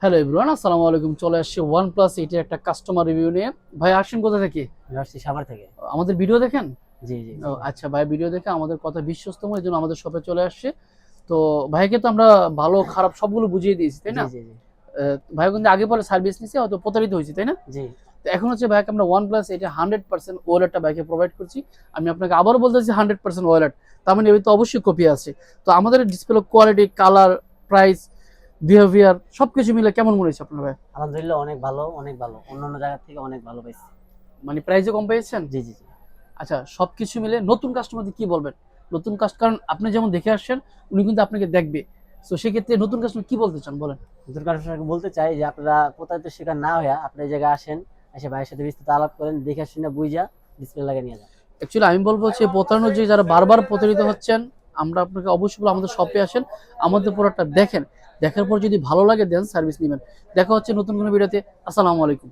Hello everyone, আসসালামু আলাইকুম। চলে আসছে OnePlus 8 এর একটা কাস্টমার রিভিউ নিয়ে। ভাই আসছেন কোথা থেকে? আসছি সাভার থেকে। আমাদের ভিডিও দেখেন? জি, জি, ও জি। আচ্ছা, ভাই ভিডিও দেখে আমাদের কথা বিশ্বস্তম, এই জন্য আমাদের শপে চলে আসছে। তো ভাইকে তো আমরা ভালো খারাপ সবগুলো বুঝিয়ে দিয়েছি, তাই জি, না? জি, জি। ভাই কিন্তু আগে পরে সার্ভিস নিছে, হয়তো প্রতারিত হয়েছে, তাই না? জি। তো এখন হচ্ছে ভাইকে আমরা OnePlus 8 এর 100% ওয়ালেটটা ভাইকে প্রোভাইড করছি। আমি আপনাকে আবারও বলতেছি 100% ওয়ালেট। তার মানে এর তো অবশ্যই কপি আছে। তো আমাদের display quality, colour, price, behaviour সবকিছু মিলে কেমন মনে হচ্ছে আপনার ভাই? আলহামদুলিল্লাহ অনেক ভালো, অনেক ভালো। অন্যান্য জায়গা থেকে অনেক ভালো পাইছি। মানে প্রাইসে কম পেয়েছেন? জি, জি, জি। আচ্ছা, সবকিছু মিলে নতুন কাস্টমারদের কি বলবেন? নতুন কারণ আপনি যেমন দেখে আসছেন, উনি কিন্তু আপনাকে দেখবে। সো সেক্ষেত্রে নতুন কাস্টমার কি বলতে চান বলেন? নতুন কাস্টমারকে বলতে চাই যে আপনারা প্রতারিত শিকার না হইয়া আপনি এই জায়গায় আসেন, এসে ভাইয়ের সাথে বিস্তারিত আলাপ করেন, দেখে শুনে বুঝা ডিসপ্লে লাগিয়ে নিয়ে যান। অ্যাকচুয়ালি আমি বলবো হচ্ছে প্রতারণার যে যারা বারবার প্রতারিত হচ্ছেন, আমরা আপনাকে অবশ্যই বলবো আমাদের শপে আসেন, আমাদের প্রোডাক্টটা দেখেন। দেখার পর যদি ভালো লাগে দেন সার্ভিস নিবেন। দেখা হচ্ছে নতুন কোনো ভিডিওতে। আসসালামু আলাইকুম।